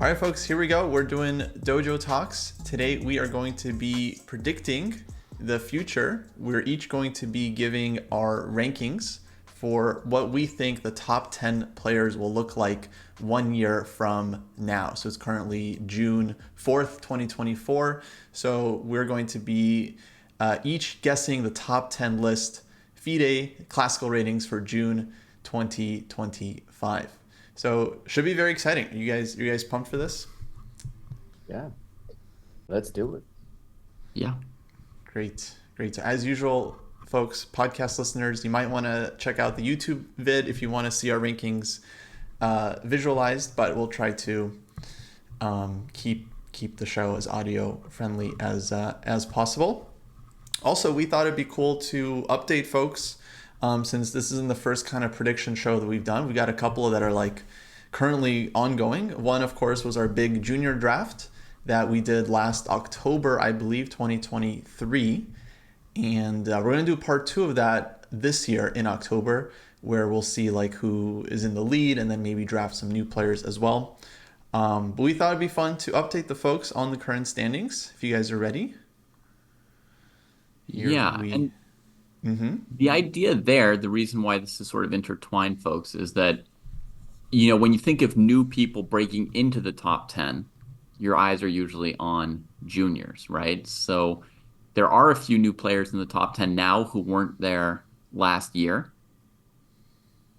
All right, folks, here we go. We're doing Dojo Talks. Today, we are going to be predicting the future. We're each going to be giving our rankings for what we think the top 10 players will look like 1 year from now. So it's currently June 4th, 2024. So we're going to be each guessing the top 10 list FIDE classical ratings for June 2025. So should be very exciting. You guys pumped for this? Yeah, let's do it. Yeah. Great. So as usual, folks, podcast listeners, you might want to check out the YouTube vid if you want to see our rankings visualized, but we'll try to keep the show as audio friendly as possible. Also, we thought it'd be cool to update folks since this isn't the first kind of prediction show that we've done. We got a couple that are like currently ongoing. One, of course, was our big junior draft that we did last October, I believe, 2023. And we're going to do part 2 of that this year in October, where we'll see like who is in the lead and then maybe draft some new players as well. But we thought it'd be fun to update the folks on the current standings, if you guys are ready. And the idea there, the reason why this is sort of intertwined, folks, is that, you know, when you think of new people breaking into the top 10, your eyes are usually on juniors, right? So there are a few new players in the top 10 now who weren't there last year.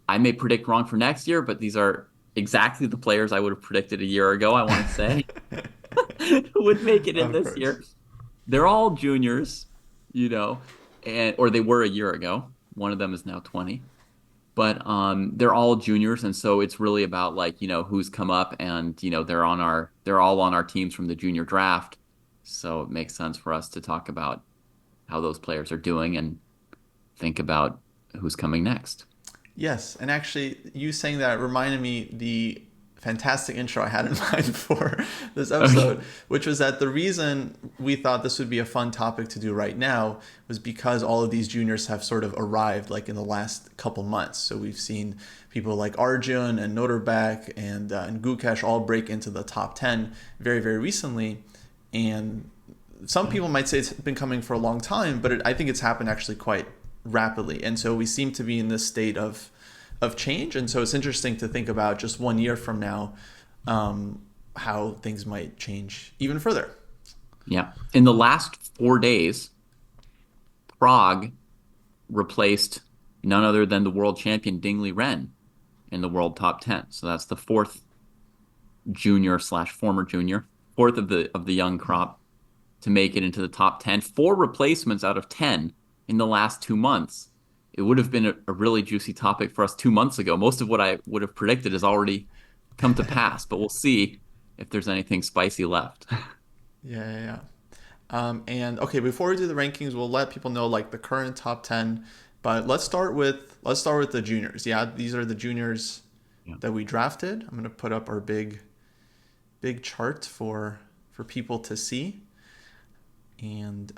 I may predict wrong for next year, but these are exactly the players I would have predicted a year ago, I want to say, who would make it in this year. They're all juniors, you know, or they were a year ago. One of them is now 20. But they're all juniors, and so it's really about like, you know, who's come up, and you know, they're all on our teams from the junior draft. So it makes sense for us to talk about how those players are doing and think about who's coming next. Yes, and actually, you saying that reminded me the fantastic intro I had in mind for this episode, which was that the reason we thought this would be a fun topic to do right now was because all of these juniors have sort of arrived like in the last couple months. So we've seen people like Arjun and Noterbeck and Gukesh all break into the top 10 very, very recently. And some people might say it's been coming for a long time, but I think it's happened actually quite rapidly. And so we seem to be in this state of change, and so it's interesting to think about just 1 year from now how things might change even further. Yeah. In the last 4 days, Prague replaced none other than the world champion Ding Liren in the world top 10. So that's the 4th junior / former junior, 4th of the young crop to make it into the top 10. 4 replacements out of 10 in the last 2 months. It would have been a really juicy topic for us 2 months ago. Most of what I would have predicted has already come to pass, but we'll see if there's anything spicy left. Yeah. And okay, before we do the rankings, we'll let people know like the current top 10. But let's start with the juniors. Yeah, these are the juniors that we drafted. I'm gonna put up our big chart for people to see. And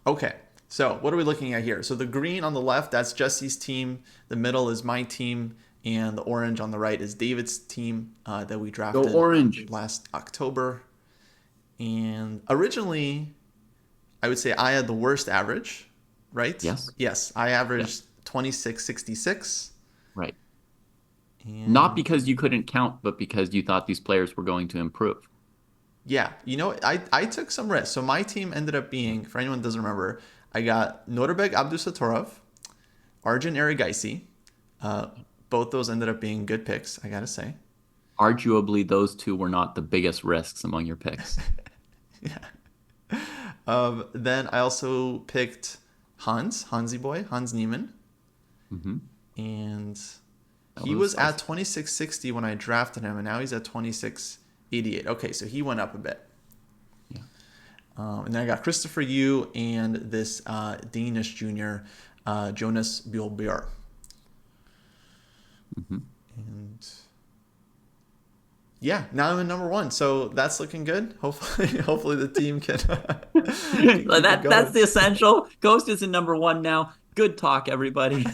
okay. So what are we looking at here? So the green on the left, that's Jesse's team. The middle is my team. And the orange on the right is David's team that we drafted last October. And originally, I would say I had the worst average, right? Yes, I averaged 2666. Right. And not because you couldn't count, but because you thought these players were going to improve. Yeah. You know, I took some risks. So my team ended up being, for anyone who doesn't remember, I got Noterbeck Abdusatorov, Arjun Erigaisi. Both those ended up being good picks, I gotta say. Arguably, those two were not the biggest risks among your picks. Yeah. Then I also picked Hans Niemann. Mm-hmm. And he was at 2660 when I drafted him, and now he's at 2688. Okay, so he went up a bit. And then I got Christopher Yu and this Danish junior, Jonas Bjolbjer. Mm-hmm. And yeah, now I'm in number 1, so that's looking good. Hopefully the team can. That's the essential. Ghost is in number 1 now. Good talk, everybody.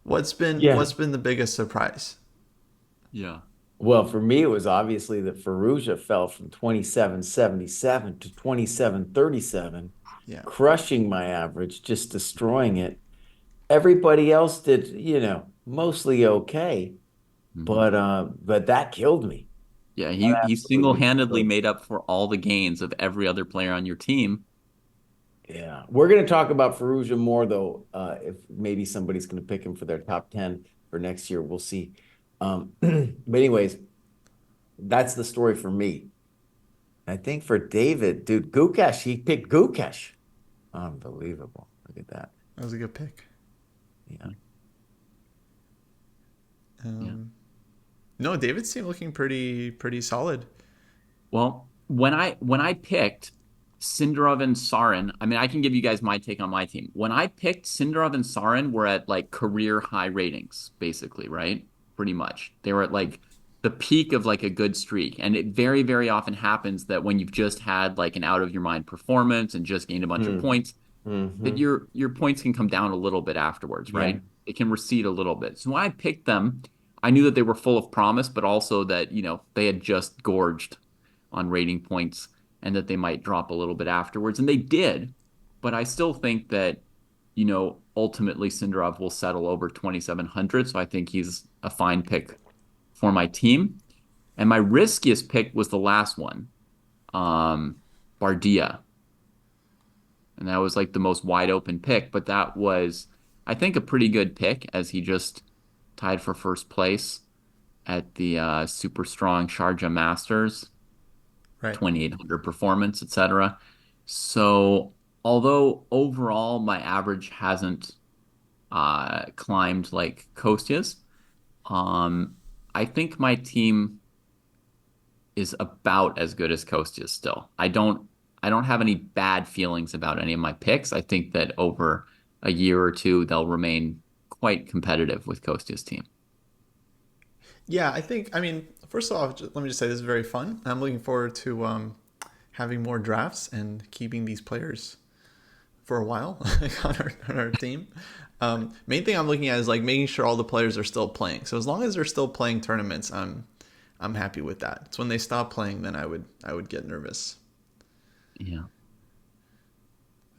Yeah. what's been the biggest surprise? Yeah. Well, for me, it was obviously that Ferrugia fell from 27.77 to 27.37, Yeah. crushing my average, just destroying it. Everybody else did, mostly okay, Hmm. but that killed me. Yeah, That he absolutely single-handedly killed me. made up for all the gains of every other player on your team. Yeah. We're going to talk about Ferrugia more though, if maybe somebody's going to pick him for their top 10 for next year. We'll see. But anyways, that's the story for me. I think for David, dude, Gukesh, he picked Gukesh. Unbelievable. Look at that. That was a good pick. Yeah. Yeah. Um, no, David's team looking pretty solid. Well, when I picked Sindarov and Sarin, I mean, I can give you guys my take on my team. When I picked Sindarov and Sarin, were at like career high ratings, basically, right? Pretty much. They were at like the peak of like a good streak. And it very, very often happens that when you've just had like an out of your mind performance and just gained a bunch of Hmm. points, that Hmm. your points can come down a little bit afterwards, Yeah. right? It can recede a little bit. So when I picked them, I knew that they were full of promise, but also that, they had just gorged on rating points and that they might drop a little bit afterwards. And they did. But I still think that, ultimately Sindarov will settle over 2,700. So I think he's a fine pick for my team. And my riskiest pick was the last one, Bardia. And that was like the most wide open pick. But that was, I think, a pretty good pick as he just tied for first place at the super strong Sharjah Masters. Right. 2,800 performance, etc. So, although overall my average hasn't climbed like Kostya's, um, I think my team is about as good as Kostya's still. I don't have any bad feelings about any of my picks. I think that over a year or two they'll remain quite competitive with Kostya's team. Yeah, I think. I mean, first of all, let me just say this is very fun. I'm looking forward to having more drafts and keeping these players for a while on our team. Main thing I'm looking at is like making sure all the players are still playing. So as long as they're still playing tournaments, I'm happy with that. It's when they stop playing then I would get nervous. Yeah.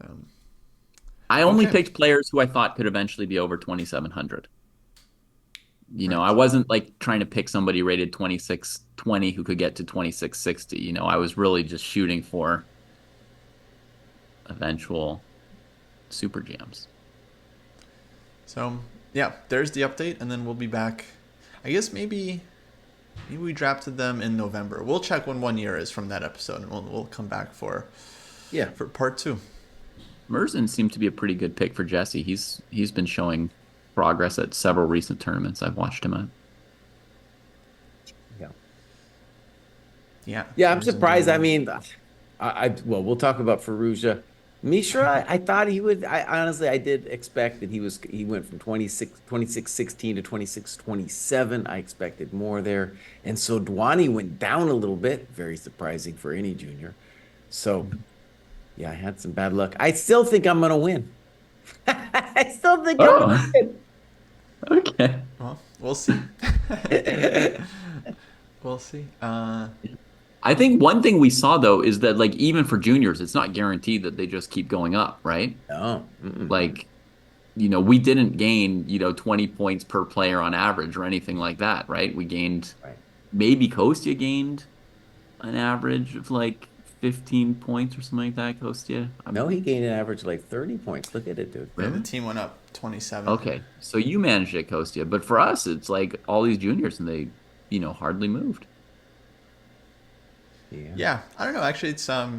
Um, I only okay, picked players who I thought could eventually be over 2,700. I right. wasn't like trying to pick somebody rated 2620 who could get to 2660. I was really just shooting for eventual super jams. So yeah, there's the update, and then we'll be back. I guess maybe we drafted them in November. We'll check when 1 year is from that episode, and we'll come back Yeah. for part two. Merzen seemed to be a pretty good pick for Jesse. He's been showing progress at several recent tournaments I've watched him at. Yeah. Yeah, Yeah, I'm Merzen surprised. I doing. mean, well, we'll talk about Ferrugia. Mishra, I thought he would. I honestly, I did expect that he went from 26.16 to 26.27. I expected more there. And so Dwani went down a little bit. Very surprising for any junior. So, yeah, I had some bad luck. I still think I'm going to win. I still think I'm Oh, okay. Well, we'll see. going to win. We'll see. I think one thing we saw though is that like even for juniors, it's not guaranteed that they just keep going up, right? No. Mm-mm. Like we didn't gain, 20 points per player on average or anything like that, right? We gained, Right. maybe Kostya gained an average of like 15 points or something like that, Kostya. No, he gained an average like 30 points. Look at it, dude. Yeah, the Really? team went up 27. Okay. So you managed it, Kostya. But for us, it's like all these juniors and they, hardly moved. Yeah. Yeah, I don't know. Actually, it's okay.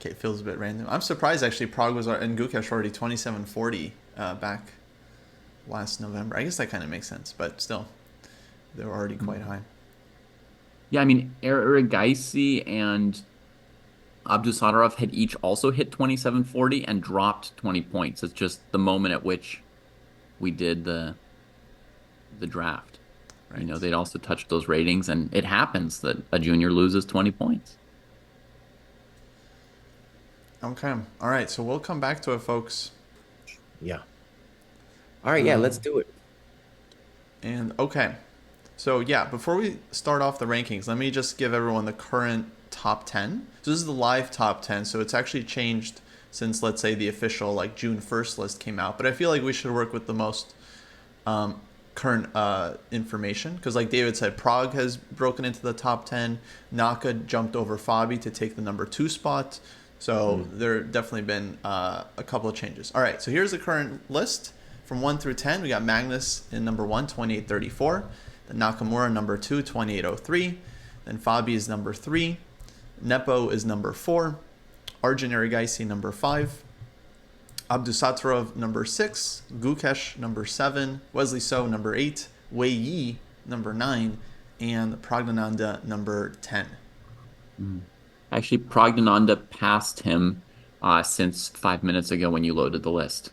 It feels a bit random. I'm surprised actually. Prague was in Gukesh already 2740 back last November. I guess that kind of makes sense, but still, they were already quite high. Yeah, I mean, Erigaisi and Abdusadarov had each also hit 2740 and dropped 20 points. It's just the moment at which we did the draft. Right. They'd also touched those ratings, and it happens that a junior loses 20 points. Okay. All right. So we'll come back to it, folks. Yeah. All right, yeah, let's do it. And okay, so yeah, before we start off the rankings, let me just give everyone the current top 10. So this is the live top 10, so it's actually changed since, let's say, the official like June 1st list came out. But I feel like we should work with the most um, current information because, like David said, Prague has broken into the top 10. Naka jumped over Fabi to take the number 2 spot. So there definitely been a couple of changes. All right, so here's the current list from 1 through 10. We got Magnus in number 1, 2834. Then Nakamura number 2, 2803. Then Fabi is number 3. Nepo is number 4. Arjun Erigaisi number 5. Abdusattorov number 6. Gukesh number 7. Wesley So number 8. Wei Yi number 9. And Praggnanandhaa number 10. Actually, Praggnanandhaa passed him since 5 minutes ago when you loaded the list.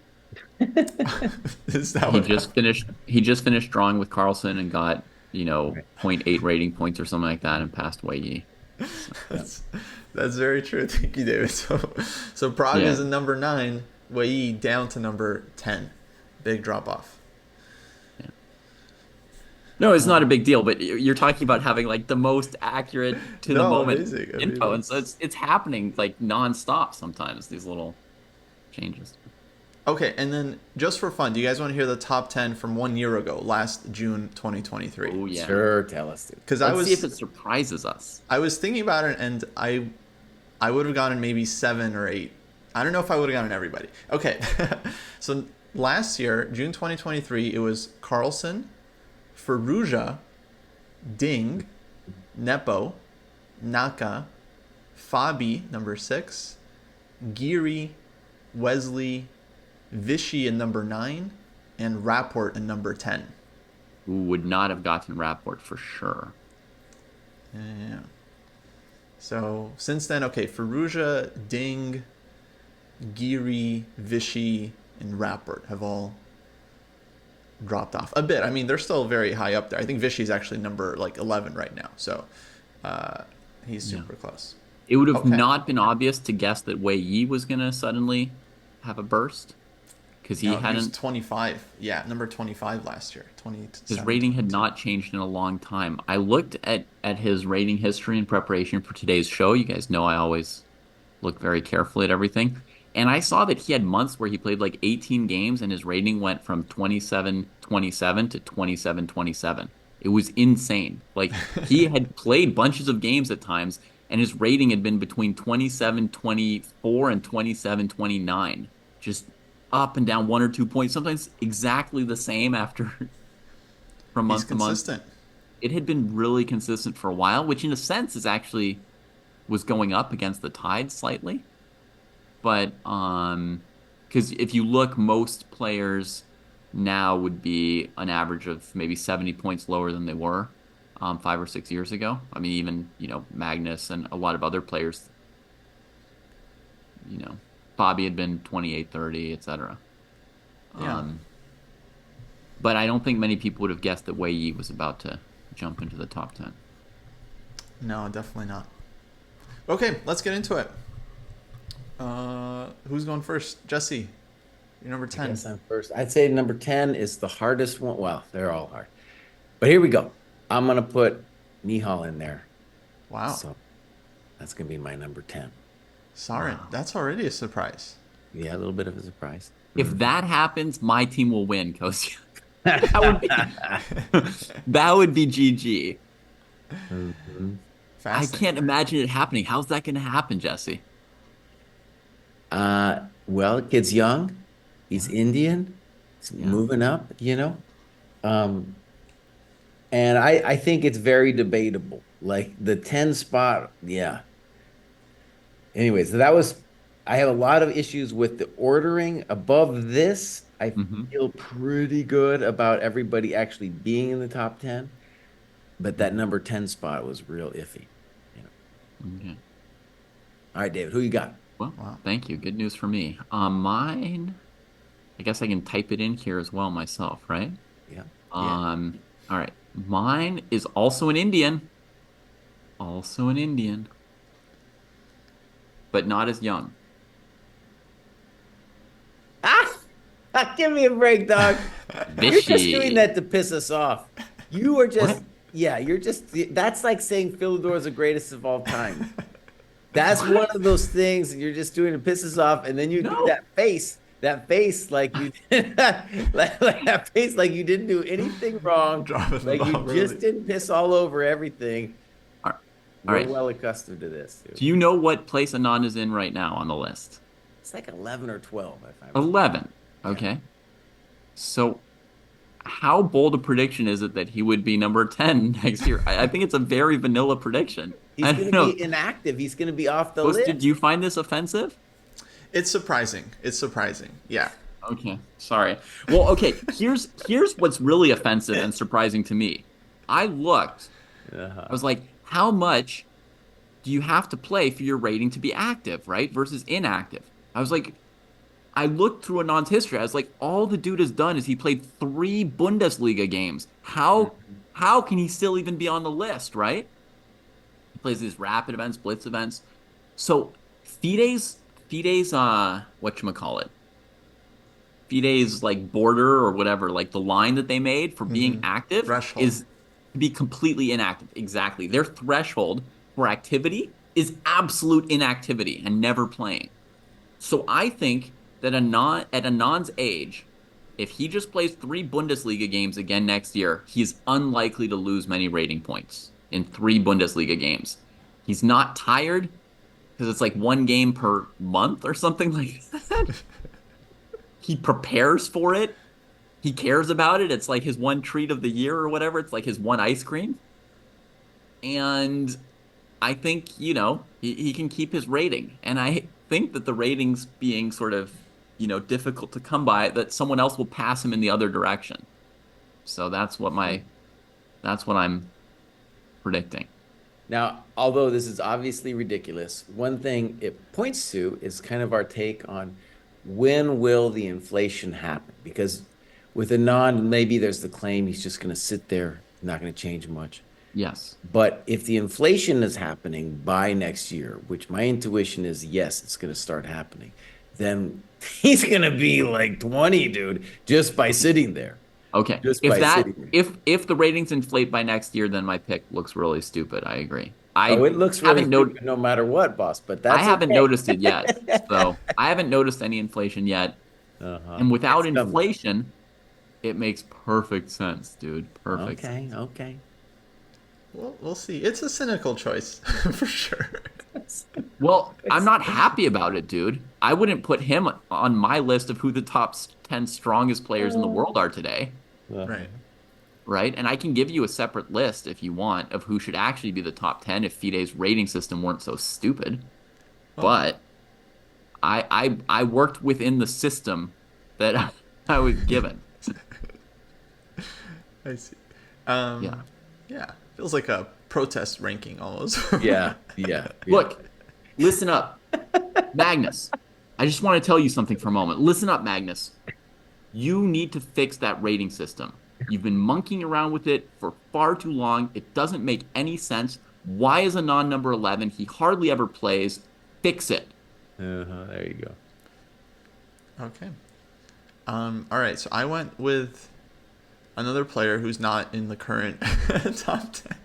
Is that what happened? He just finished drawing with Carlsen and got, Right. zero point 0.8 rating points or something like that and passed Wei Yi. So, That's, that's very true. Thank you, David. So Prague yeah. is in number 9. Wei Yi down to number 10. Big drop off. No, it's not a big deal, but you're talking about having like the most accurate to the No, moment amazing, info, amazing. and so it's happening like nonstop sometimes, these little changes. Okay, and then just for fun, do you guys want to hear the top 10 from 1 year ago, last June 2023? Oh yeah. Sure, tell us, dude. Because Let's see if it surprises us. I was thinking about it, and I would have gotten maybe 7 or 8. I don't know if I would have gotten everybody. Okay, so last year, June 2023, it was Carlsen, Ferrugia, Ding, Nepo, Naka, Fabi, number 6, Geary, Wesley, Vichy in number 9, and Rapport in number 10. Who would not have gotten Rapport for sure. Yeah. So since then, okay, Ferrugia, Ding, Geary, Vichy, and Rapport have all dropped off a bit. I mean, they're still very high up there. I think Vichy's actually number like 11 right now. So he's Yeah. super close. It would have Okay. not been obvious to guess that Wei Yi was gonna suddenly have a burst because he No, he was hadn't 25. Yeah, number 25 last year. his 27, rating had 22. not changed in a long time. I looked at his rating history in preparation for today's show. You guys know I always look very carefully at everything. And I saw that he had months where he played like 18 games and his rating went from 27-27 to 27-27. It was insane. Like he had played bunches of games at times and his rating had been between 27-24 and 27-29. Just up and down 1 or 2 points, sometimes exactly the same after from He's month to month. consistent. It had been really consistent for a while, which in a sense is actually was going up against the tide slightly. But because if you look, most players now would be an average of maybe 70 points lower than they were 5 or 6 years ago. I mean, even, Magnus and a lot of other players, you know, Bobby had been 28, 30, etc. Yeah. Um, but I don't think many people would have guessed that Wei Yi was about to jump into the top 10. No, definitely not. Okay, let's get into it. Who's going first? Jesse, you're number I 10. guess I'm first. I'd say number 10 is the hardest one. Well, they're all hard. But here we go. I'm going to put Nihal in there. Wow. So that's going to be my number 10. Sarin, Wow. that's already a surprise. Yeah, a little bit of a surprise. If that happens, my team will win, Kostya. That would be that would be GG. Mhm. I Fascinating. can't imagine it happening. How's that going to happen, Jesse? Well, kid's young. He's Indian. He's Yeah. moving up. Um, and I think it's very debatable. Like the 10 spot, yeah. Anyways, I have a lot of issues with the ordering. Above this, I Hmm. feel pretty good about everybody actually being in the top 10. But that number 10 spot was real iffy. You know. Okay. All right, David, who you got? Well, Wow. thank you. Good news for me. Mine, I guess I can type it in here as well myself, right? Yeah. Yeah. All right. Mine is also an Indian, but not as young. Give me a break, dog. You're just doing Vishy. that to piss us off. You are What? just, yeah, you're just, that's like saying Philidor is the greatest of all time. That's one What? of those things that you're just doing to piss us off. And then you do No. that face like you did, like that face like you didn't do anything wrong. Dropping the Like you ball, just really. didn't piss all over everything. All right. All We're right. well accustomed to this, dude. Do you know what place Anand is in right now on the list? It's like 11 or 12, if I remember. 11. Yeah. Okay. So how bold a prediction is it that he would be number 10 next year? I think it's a very vanilla prediction. He's I going don't to know. be inactive. He's going to be off the Kostya, do list. you find this offensive? It's surprising. It's surprising. Yeah. Okay, sorry. Well, okay, here's what's really offensive and surprising to me. I looked, I Uh-huh. was like, how much do you have to play for your rating to be active, right? Versus inactive. I was like, I looked through Anand's history. I was like, all the dude has done is he played 3 Bundesliga games. How can he still even be on the list, right? He plays these rapid events, blitz events. So Fide's whatchamacallit? Fide's like border or whatever, like the line that they made for being active Threshold. is to be completely inactive. Exactly. Their threshold for activity is absolute inactivity and never playing. So I think that at Anand's age, if he just plays 3 Bundesliga games again next year, he's unlikely to lose many rating points in 3 Bundesliga games. He's not tired because it's like 1 game per month or something like that. He prepares for it. He cares about it. It's like his one treat of the year or whatever. It's like his one ice cream. And I think, he can keep his rating. And I think that the ratings being sort of, difficult to come by, that someone else will pass him in the other direction. So that's what I'm predicting. Now, although this is obviously ridiculous, one thing it points to is kind of our take on when will the inflation happen? Because with Anand, maybe there's the claim he's just going to sit there, not going to change much. Yes. But if the inflation is happening by next year, which my intuition is yes, it's going to start happening, then he's going to be like 20, dude, just by sitting there. Okay. Just If by that sitting there. if the ratings inflate by next year, then my pick looks really stupid. I agree. Oh, I it looks really haven't no stupid no matter what, boss, but I that's haven't okay. noticed it yet. So I haven't noticed any inflation yet. Uh-huh. And without It's coming. inflation, it makes perfect sense, dude. Perfect Okay, sense. okay. We'll see. It's a cynical choice for sure. Well, I'm not happy about it, dude. I wouldn't put him on my list of who the top 10 strongest players in the world are today, Uh-huh. Right. right? And I can give you a separate list if you want of who should actually be the top 10 if FIDE's rating system weren't so stupid. Well, But I worked within the system that I was given. I see. Yeah. Yeah. Feels like a protest ranking almost. Yeah, yeah, yeah. Look, listen up, Magnus. I just want to tell you something for a moment. Listen up, Magnus. You need to fix that rating system. You've been monkeying around with it for far too long. It doesn't make any sense. Why is a non-number 11? He hardly ever plays. Fix it. Uh-huh. There you go. Okay. All right. So I went with another player who's not in the current top 10.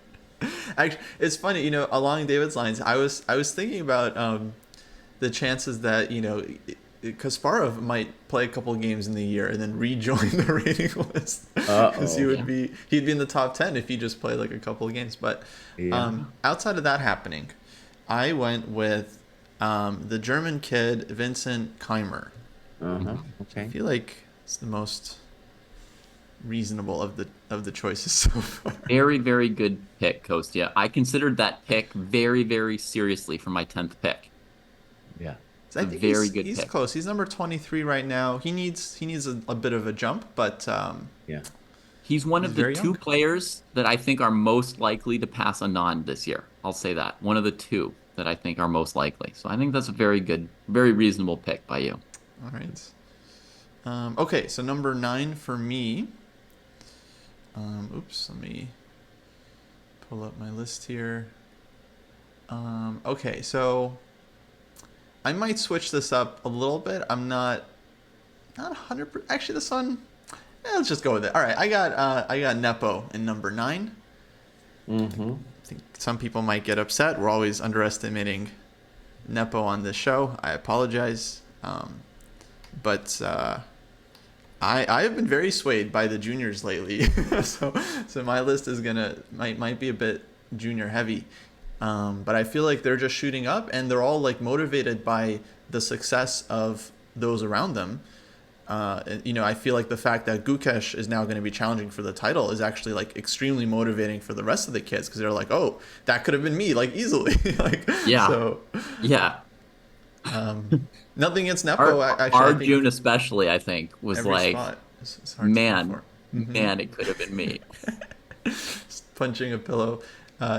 Actually, it's funny, along David's lines, I was thinking about the chances that, Kasparov might play a couple of games in the year and then rejoin the rating list because Uh-oh. he'd be in the top 10 if he just played like a couple of games. But Yeah. outside of that happening, I went with the German kid Vincent Keimer. Uh-huh. I Okay. feel like it's the most reasonable of the choices so far. Very, very good pick, Kostya. I considered that pick very, very seriously for my 10th pick. Yeah. I A think very he's good he's pick. close. He's number 23 right now. He needs a bit of a jump, but Yeah. He's one he's of the very two young. players that I think are most likely to pass Anand this year. I'll say that. One of the two that I think are most likely. So I think that's a very good, very reasonable pick by you. All right. Okay, so number 9 for me. Oops, let me pull up my list here. Okay, so I might switch this up a little bit. I'm not not 100%. Actually, this one, let's just go with it. All right, I got Nepo in number 9. Mm-hmm. I think some people might get upset. We're always underestimating Nepo on this show. I apologize. But I have been very swayed by the juniors lately. so my list is might be a bit junior heavy. But I feel like they're just shooting up, and they're all like motivated by the success of those around them. I feel like the fact that Gukesh is now going to be challenging for the title is actually like extremely motivating for the rest of the kids, because they're like, oh, that could have been me, like easily. like Yeah. so. Yeah. Nothing against Nepo. Actually, I Our think June especially, I think, was every like, spot is hard to go man, for. man, it could have been me. Punching a pillow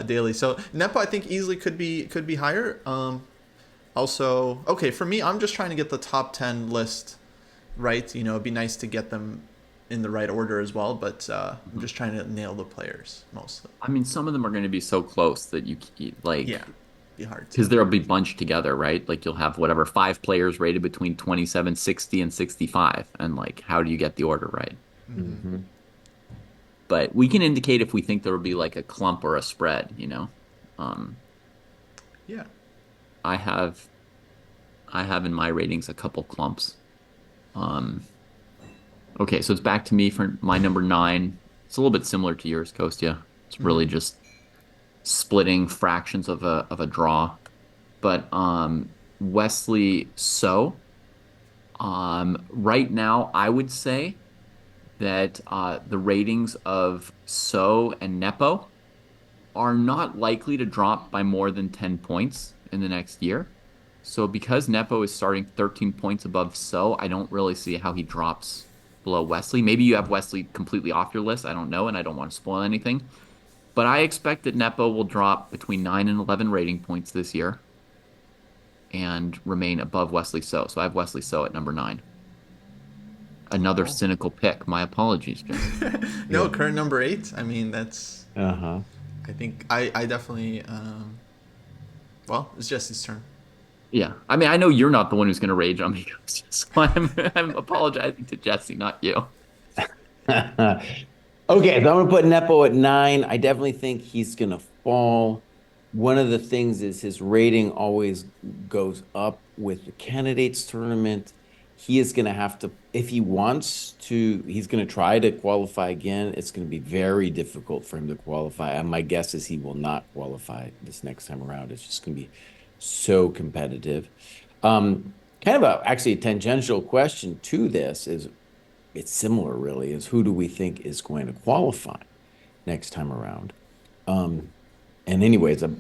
daily. So Nepo, I think easily could be higher. Also, okay, for me, I'm just trying to get the top 10 list right. It'd be nice to get them in the right order as well, but I'm just trying to nail the players mostly. I mean, some of them are going to be so close that like, Yeah, be hard because to. they'll be bunched together, right? Like you'll have whatever 5 players rated between 27, 60, and 65. And like, how do you get the order right? Mm-hmm. But we can indicate if we think there will be like a clump or a spread. Um, Yeah. I have I have in my ratings a couple clumps. Um, okay, so it's back to me for my number 9. It's a little bit similar to yours, Kostya. It's really just splitting fractions of a draw. But Wesley So, right now I would say that the ratings of So and Nepo are not likely to drop by more than 10 points in the next year. So because Nepo is starting 13 points above So, I don't really see how he drops below Wesley. Maybe you have Wesley completely off your list. I don't know, and I don't want to spoil anything. But I expect that Nepo will drop between 9 and 11 rating points this year and remain above Wesley So. So I have Wesley So at number 9. Another Cool. cynical pick. My apologies, Jesse. No, Yeah. current number 8. I mean, that's. Uh-huh. I think I definitely. Well, it's Jesse's turn. Yeah. I mean, I know you're not the one who's going to rage on me. So I'm apologizing to Jesse, not you. Okay, so I'm gonna put Nepo at 9. I definitely think he's gonna fall. One of the things is his rating always goes up with the candidates tournament. He is gonna have to, if he wants to, he's gonna try to qualify again. It's gonna be very difficult for him to qualify. And my guess is he will not qualify this next time around. It's just gonna be so competitive. Kind of actually a tangential question to this is it's similar really is who do we think is going to qualify next time around? And anyways, a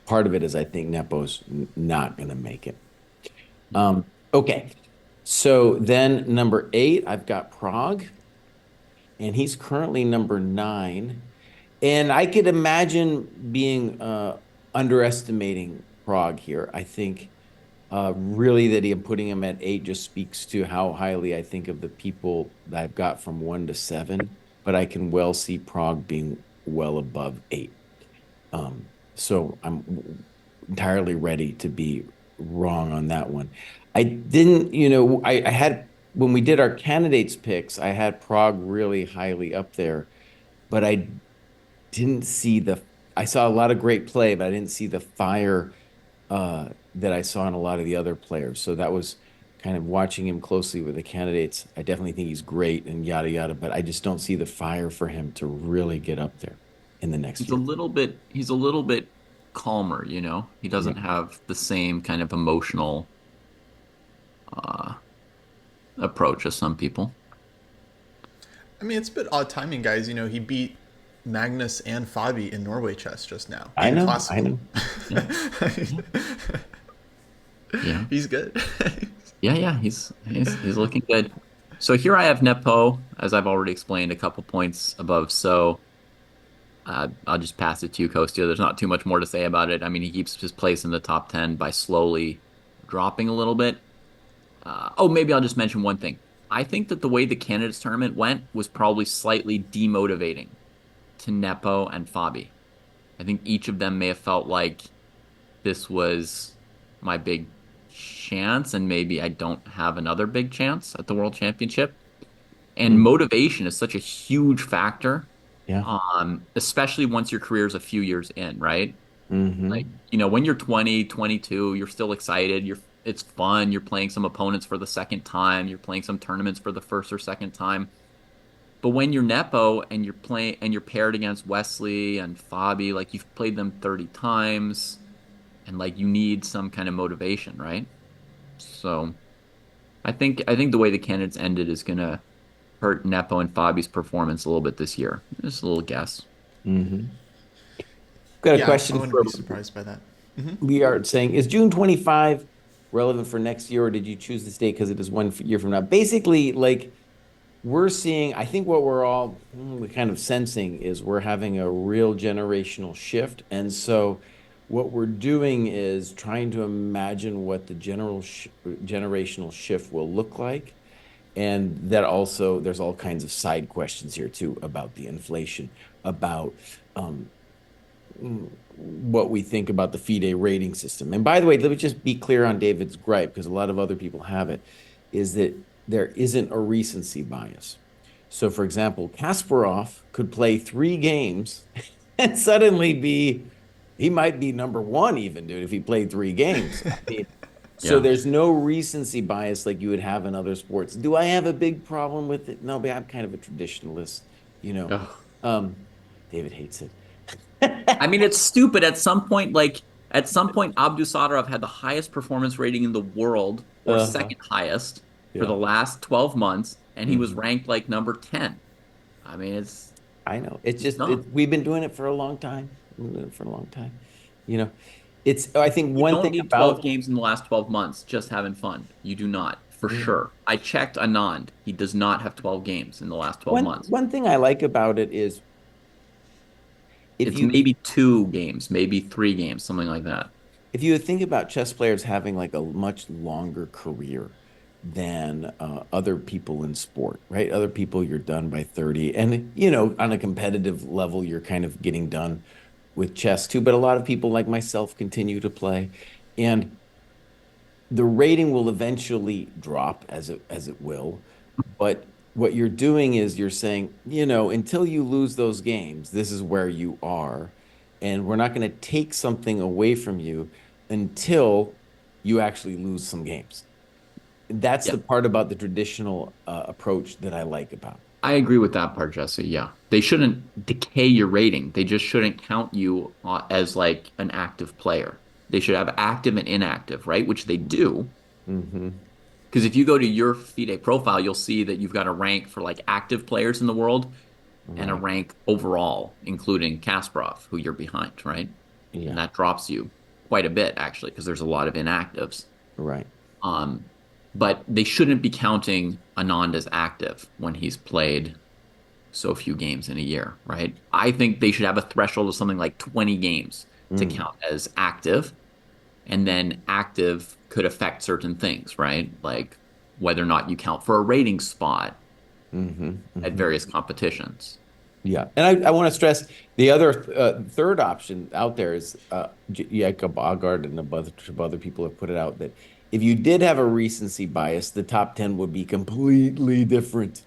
part of it is I think Nepo's not going to make it. Okay. So then number 8, I've got Prague, and he's currently number 9. And I could imagine being underestimating Prague here. I think really that I'm putting him at 8 just speaks to how highly I think of the people that I've got from 1 to 7, but I can well see Prague being well above 8. So I'm entirely ready to be wrong on that one. I didn't, I had, when we did our candidates picks, I had Prague really highly up there, but I didn't see I saw a lot of great play, but I didn't see the fire that I saw in a lot of the other players. So that was kind of watching him closely with the candidates. I definitely think he's great and yada yada, but I just don't see the fire for him to really get up there in the next year. He's a little bit calmer. He Yeah. doesn't have the same kind of emotional uh, approach as some people. I mean, it's a bit odd timing, guys. He beat Magnus and Fabi in Norway chess just now, I in know, I classical. know. Yeah. Yeah. Yeah. He's good. Yeah, yeah, he's looking good. So here I have Nepo, as I've already explained, a couple points above. So I'll just pass it to you, Kostya. There's not too much more to say about it. I mean, he keeps his place in the top 10 by slowly dropping a little bit. Oh, maybe I'll just mention one thing. I think that the way the candidates tournament went was probably slightly demotivating to Nepo and Fabi. I think each of them may have felt like this was my big chance and maybe I don't have another big chance at the World Championship. And Mm. motivation is such a huge factor, Yeah. especially once your career is a few years in, right? Like, Hmm. when you're 20, 22, you're still excited. It's fun. You're playing some opponents for the second time. You're playing some tournaments for the first or second time. But when you're Nepo and you're playing and you're paired against Wesley and Fabi, like you've played them 30 times and like you need some kind of motivation, right? So I think the way the candidates ended is gonna hurt Nepo and Fabi's performance a little bit this year. Just a little guess. Hmm. Got a Yeah, I question wouldn't for be surprised by that. Hmm. We are saying, is June 25 relevant for next year, or did you choose this date because it is one year from now? Basically, like we're seeing, I think what we're all kind of sensing is we're having a real generational shift. And so what we're doing is trying to imagine what the generational shift will look like. And that also, there's all kinds of side questions here too about the inflation, about um, what we think about the FIDE rating system. And by the way, let me just be clear on David's gripe, because a lot of other people have it, is that there isn't a recency bias. So, for example, Kasparov could play 3 games and suddenly he might be number one even, dude, if he played 3 games. I mean, so Yeah. there's no recency bias like you would have in other sports. Do I have a big problem with it? No, but I'm kind of a traditionalist, you know. Ugh. Um, David hates it. I mean, it's stupid. At some point, Abdusattorov had the highest performance rating in the world, or Uh-huh. second highest, for Yeah. the last 12 months, and he was Mhm. ranked like number 10. I mean, I know. It's it's just dumb. we've been doing it for a long time. We've been doing it for a long time. You know, it's I think You one don't thing need 12 about games in the last 12 months just having fun. You do not, for Mhm. sure. I checked Anand. He does not have 12 games in the last 12 months. one thing I like about it is if It's you maybe 2 games, maybe 3 games, something like that. if you think about chess players having like a much longer career than other people in sport, right? Other people, you're done by 30. And, on a competitive level, you're kind of getting done with chess too. But a lot of people like myself continue to play. And the rating will eventually drop as it will. But what you're doing is you're saying, until you lose those games, this is where you are. And we're not going to take something away from you until you actually lose some games. That's Yeah, the part about the traditional approach that I like about it. I agree with that part, Jesse. Yeah. They shouldn't decay your rating. They just shouldn't count you as like an active player. They should have active and inactive, right? Which they do. Hmm. Because if you go to your FIDE profile, you'll see that you've got a rank for like active players in the world and a Right. rank overall, including Kasparov, who you're behind, right? And Yeah. that drops you quite a bit, actually, because there's a lot of inactives. Right. Um, but they shouldn't be counting Anand as active when he's played so few games in a year, right? I think they should have a threshold of something like 20 games to Mm. count as active, and then active could affect certain things, right? Like whether or not you count for a rating spot Hmm. at Hmm. various competitions. Yeah. And I want to stress the other third option out there is Jacob Aagaard and a bunch of other people have put it out that if you did have a recency bias, the top 10 would be completely different,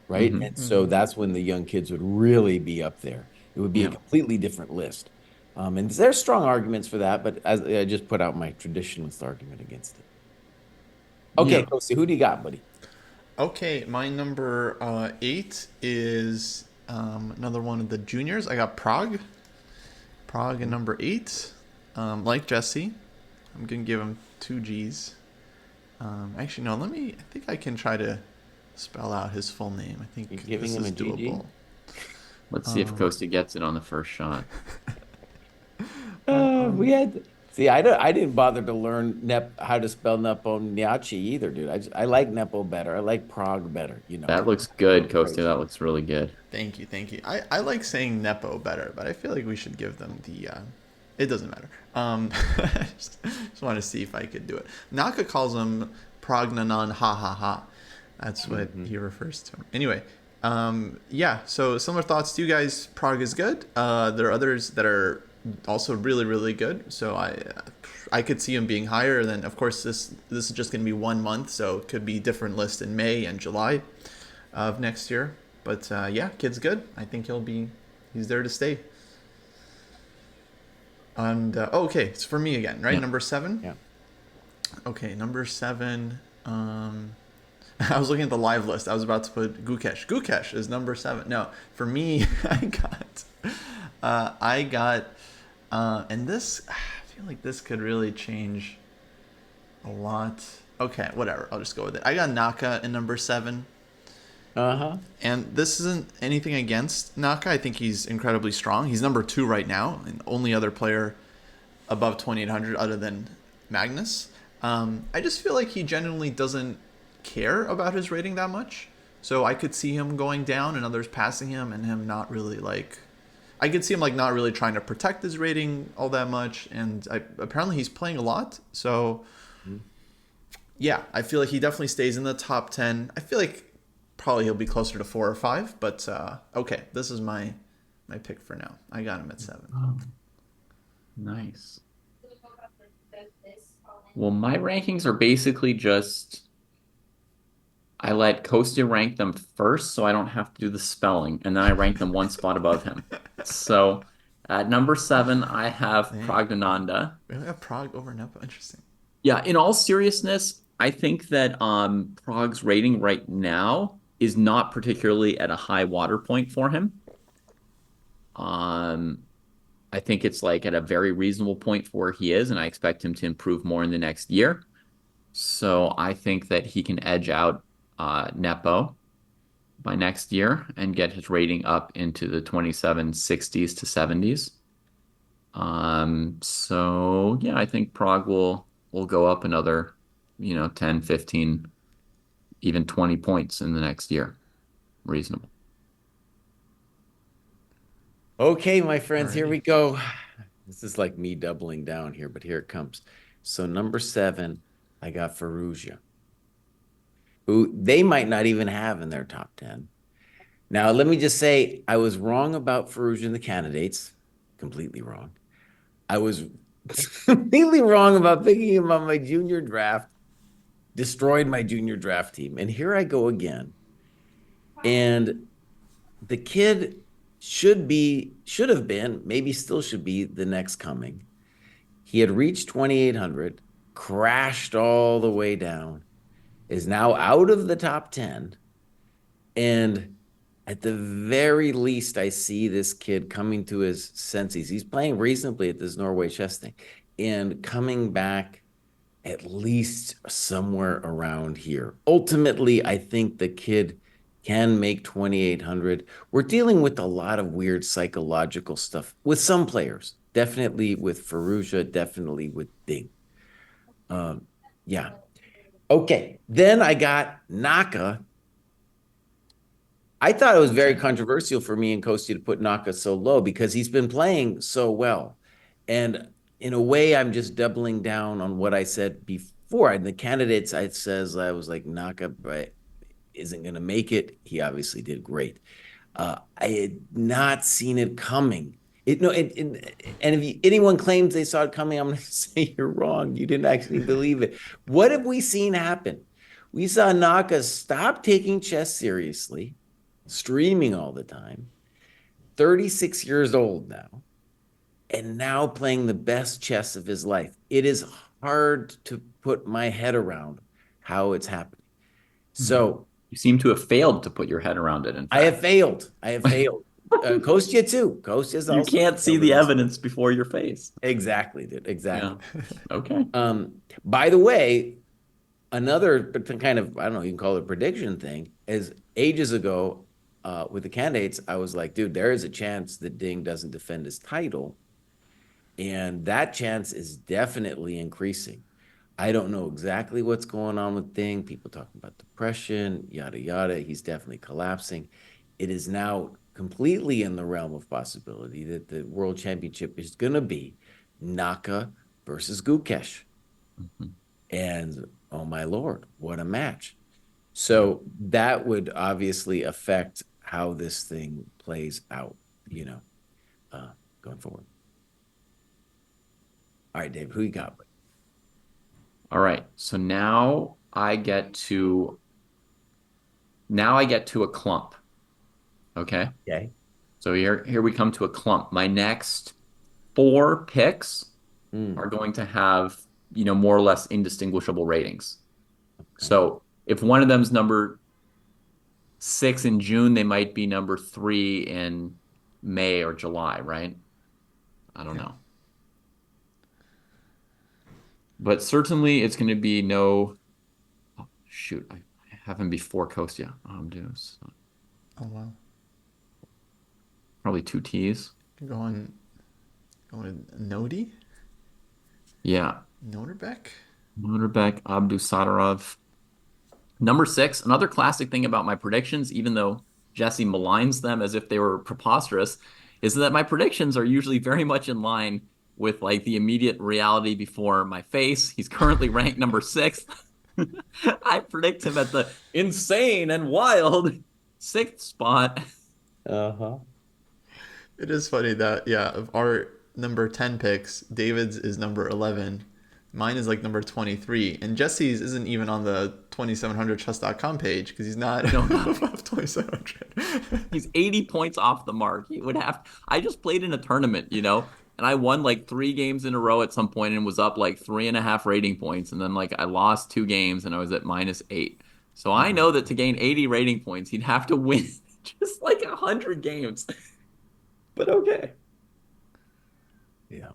right? Hmm. And so that's when the young kids would really be up there. It would be a Yeah. completely different list. And there's strong arguments for that, but as I just put out my traditionalist argument against it. Okay, Yeah. Kosi, who do you got, buddy? Okay, my number 8 is another one of the juniors. I got Prague. Prague at number 8. Like Jesse, I'm gonna give him 2 G's. Actually, no. I think I can try to spell out his full name. I You think giving this him a is GG? doable. Let's see if Um, Costa gets it on the first shot. We had see. I didn't bother to learn how to spell Nepomniachtchi either, dude. I like Nepo better. I like Prague better. That looks No good, Costa. praise. That looks really good. Thank you, thank you. I like saying Nepo better, but I feel like we should give them the. It doesn't matter. Just want to see if I could do it. Naka calls him Prognanon ha ha ha. That's what Mhm. he refers to him. Anyway, yeah. So similar thoughts to you guys. Prague is good. There are others that are also really really good. So I could see him being higher. Then of course this is just going to be 1 month, so it could be different list in May and July of next year. But yeah, kid's good. I think he's there to stay. And okay, it's for me again, right? Yeah. Number seven. Yeah. Okay, number seven. I was looking at the live list. I was about to put Gukesh. Gukesh is number seven. No, for me, I got, and this, I feel like this could really change a lot. Okay, whatever. I'll just go with it. I got Naka in number seven. Uh-huh. And this isn't anything against Naka. I think he's incredibly strong. He's number two right now, and only other player above 2,800 other than Magnus. I just feel like he genuinely doesn't care about his rating that much. So I could see him going down and others passing him, and him not really like. I could see him like not really trying to protect his rating all that much, and apparently he's playing a lot. So yeah, I feel like he definitely stays in the top 10. I feel like probably he'll be closer to 4 or 5, but okay, this is my pick for now. I got him at 7. Oh, nice. Well, my rankings are basically just I let Kostya rank them first so I don't have to do the spelling, and then I rank them one spot above him. So at number 7, I have Dang. Pragdananda. We have Prague over Nepo. Interesting. Yeah, in all seriousness, I think that Prague's rating right now is not particularly at a high water point for him. Um, I think it's like at a very reasonable point for where he is, and I expect him to improve more in the next year. So I think that he can edge out Nepo by next year and get his rating up into the 2760s to 70s. So yeah, I think Prague will go up another, 10, 15, even 20 points in the next year. Reasonable. Okay, my friends, here Alrighty. we go. This is like me doubling down here, but here it comes. So number 7, I got Firouzja, who they might not even have in their top 10. Now, let me just say, I was wrong about Firouzja and the candidates. Completely wrong. I was completely wrong about picking him on my junior draft. Destroyed my junior draft team. And here I go again. And the kid should have been, maybe still should be the next coming. He had reached 2,800, crashed all the way down, is now out of the top 10. And at the very least, I see this kid coming to his senses. He's playing reasonably at this Norway chess thing and coming back at least somewhere around here. Ultimately, I think the kid can make 2,800. We're dealing with a lot of weird psychological stuff with some players, definitely with Firouzja, definitely with Ding. Yeah. Okay. Then I got Naka. I thought it was very controversial for me and Kostya to put Naka so low because he's been playing so well. And in a way, I'm just doubling down on what I said before. And the candidates, I was like, Naka isn't going to make it. He obviously did great. I had not seen it coming. And if anyone claims they saw it coming, I'm going to say you're wrong. You didn't actually believe it. What have we seen happen? We saw Naka stop taking chess seriously, streaming all the time, 36 years old now, and now playing the best chess of his life. It is hard to put my head around how it's happening. So you seem to have failed to put your head around it. In fact, I have failed. Kostya too. Kostya's you also can't see the evidence before your face. Exactly, dude. Exactly. Yeah. Okay. By the way, another kind of, I don't know, you can call it a prediction thing, is ages ago with the candidates, I was like, dude, there is a chance that Ding doesn't defend his title. And that chance is definitely increasing. I don't know exactly what's going on with Ding. People talking about depression, yada, yada. He's definitely collapsing. It is now completely in the realm of possibility that the world championship is going to be Naka versus Gukesh. And oh my Lord, what a match. So that would obviously affect how this thing plays out, going forward. All right, Dave, who you got? All right. So now I get to a clump. Okay. Okay. So here we come to a clump. My next four picks Mm, are going to have, more or less indistinguishable ratings. okay. So if one of them's number 6 in June, they might be number 3 in May or July, right? I don't Yeah. know. But certainly it's going to be no, oh, shoot, I have him before Kostya. Dude, so Oh wow. probably two T's. Going going Nodi? Yeah. Noterbeck? Motorbek, Abdusadarov. Number 6, another classic thing about my predictions, even though Jesse maligns them as if they were preposterous, is that my predictions are usually very much in line with like the immediate reality before my face. He's currently ranked number 6. I predict him at the insane and wild 6th spot. Uh-huh. It is funny that yeah, of our number 10 picks, David's is number 11. Mine is like number 23, and Jesse's isn't even on the 2700chess.com page because he's not No, no. above 2700. He's 80 points off the mark. He would have. I just played in a tournament, and I won like 3 games in a row at some point and was up like 3.5 rating points. And then like I lost 2 games and I was at -8. So I know that to gain 80 rating points, he'd have to win just like 100 games. But okay. Yeah.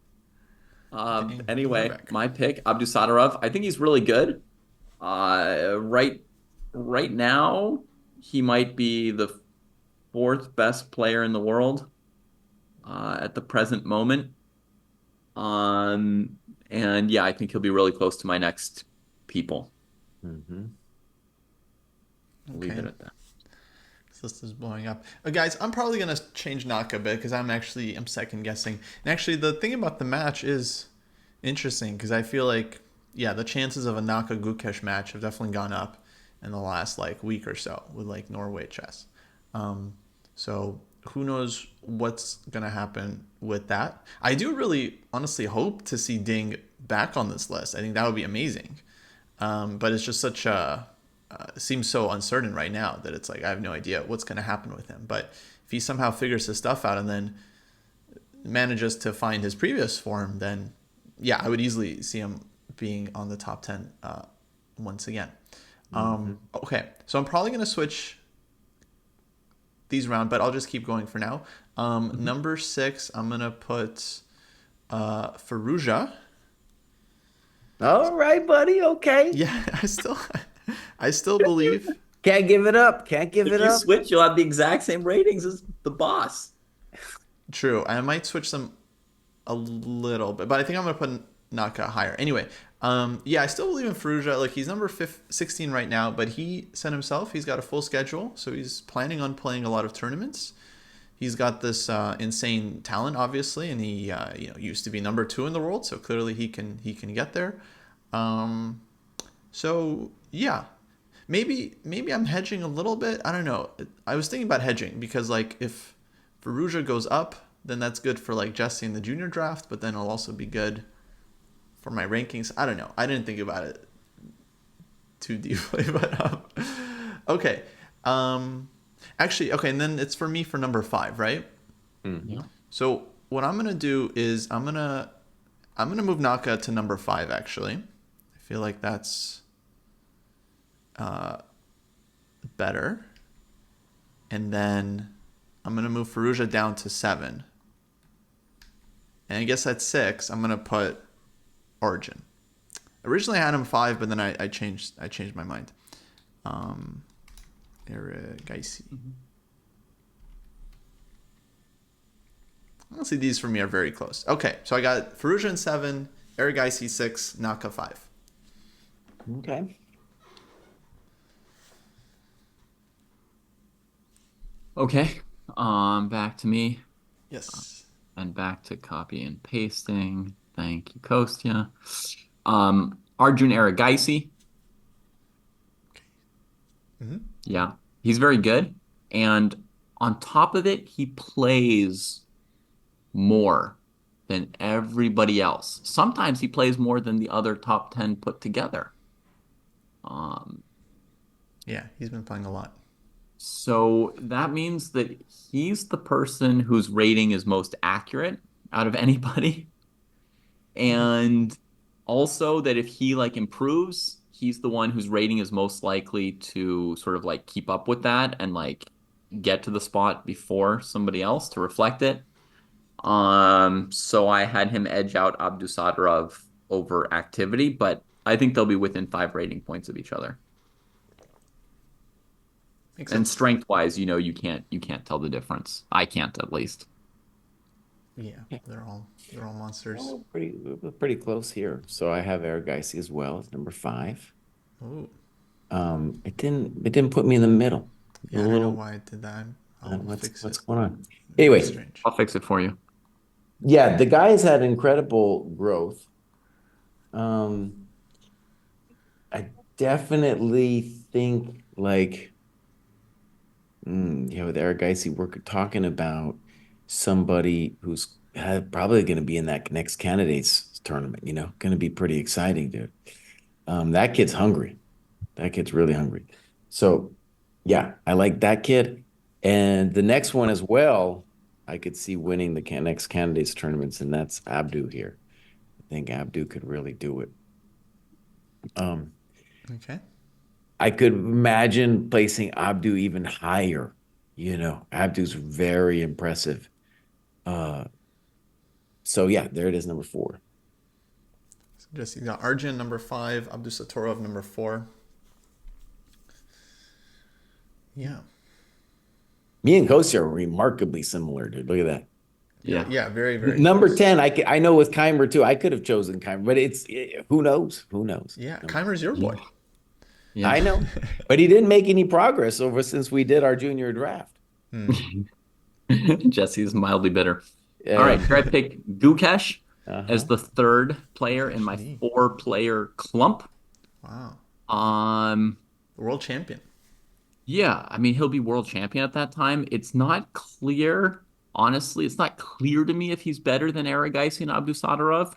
Dang, Anyway, Noterbeck. my pick, Abdusadarov. I think he's really good. Right now, he might be the fourth best player in the world at the present moment. Um, and yeah, I think he'll be really close to my next people. Mm-hmm. I'll leave Okay, it at that. this list is blowing up. Guys, I'm probably gonna change Naka a bit because I'm second guessing. And actually, the thing about the match is interesting because I feel like yeah, the chances of a Naka Gukesh match have definitely gone up in the last like week or so with like Norway chess. Um, so who knows what's gonna happen with that? I do really honestly hope to see Ding back on this list. I think that would be amazing. But it's just such a seems so uncertain right now that it's like I have no idea what's going to happen with him. But if he somehow figures his stuff out and then manages to find his previous form, then yeah, I would easily see him being on the top 10 once again. Mm-hmm. Okay, so I'm probably going to switch these around, but I'll just keep going for now. Mhm. Number 6, I'm going to put Faruja. All right, buddy. Okay. Yeah, I still believe. Can't give it up. Can't give If it you up. switch, you'll have the exact same ratings as the boss. True, I might switch them a little bit, but I think I'm gonna put Naka higher. Anyway, yeah, I still believe in Faruja. Like he's number 16 right now, but he said himself he's got a full schedule, so he's planning on playing a lot of tournaments. He's got this insane talent, obviously, and he used to be number 2 in the world, so clearly he can get there. Um, so yeah, maybe I'm hedging a little bit. I don't know. I was thinking about hedging because like if Veruja goes up, then that's good for like Jesse in the junior draft, but then it'll also be good for my rankings. I don't know. I didn't think about it too deeply, but okay. Actually, okay, and then it's for me for number 5, right? Mm-hmm. Yeah. So what I'm gonna do is I'm gonna move Naka to number 5. Actually, I feel like that's better. And then I'm gonna move Faruja down to 7. And I guess at 6, I'm gonna put Origin. Originally I had him 5, but then I changed my mind. Um, Geisy. Mhm. Honestly, these for me are very close. Okay, so I got Faruja in 7, Erigaisi 6, Naka 5. Okay. Okay. Back to me Yes. and back to copy and pasting. Thank you, Kostya. Arjun Erigaisi. Mm-hmm. Yeah, he's very good. And on top of it, he plays more. than everybody else. Sometimes he plays more than the other top 10 put together. Um, Yeah, he's been playing a lot. so that means that he's the person whose rating is most accurate out of anybody. And also that if he like improves, he's the one whose rating is most likely to sort of like keep up with that and like get to the spot before somebody else to reflect it. So I had him edge out Abdusadarov over activity, but I think they'll be within 5 rating points of each other. Makes And sense. strength wise, you can't tell the difference. I can't at least. Yeah, Yeah. they're all monsters. Well, we're pretty close here. So I have Erigaisi as well as number 5. Oh, It didn't put me in the middle. A yeah, I don't know little, why I did that. I'll fix what's it. going on? Very Anyway, strange. I'll fix it for you. yeah, the guy's had incredible growth. Um, I definitely think like, with Erigaisi, we're talking about somebody who's probably going to be in that next candidates tournament, going to be pretty exciting, dude. That kid's hungry. That kid's really hungry. So, yeah, I like that kid. And the next one as well, I could see winning the next candidates tournaments, and that's Abdu here. I think Abdu could really do it. Um, Okay. I could imagine placing Abdu even higher. Abdu's very impressive. Uh, so yeah, there it is, number 4. So Jesse got Arjun number 5, Abdusatorov number 4. Yeah. Me and Kostya are remarkably similar, dude. Look at that. Yeah, Yeah. yeah, very, very Number close. 10, I know with Keimer too. I could have chosen Keimer, but who knows? Who knows? Yeah, Keimer's your boy. Yeah. I know, but he didn't make any progress over since we did our junior draft. Jesse's mildly bitter. All Yeah. right, here I pick Gukesh as Uh-huh. the third player in my Gukesh. 4-player clump. Wow. Um, The world champion. yeah, I mean he'll be world champion at that time. It's not clear, honestly, it's not clear to me if he's better than Erigaisi and Abdusadarov.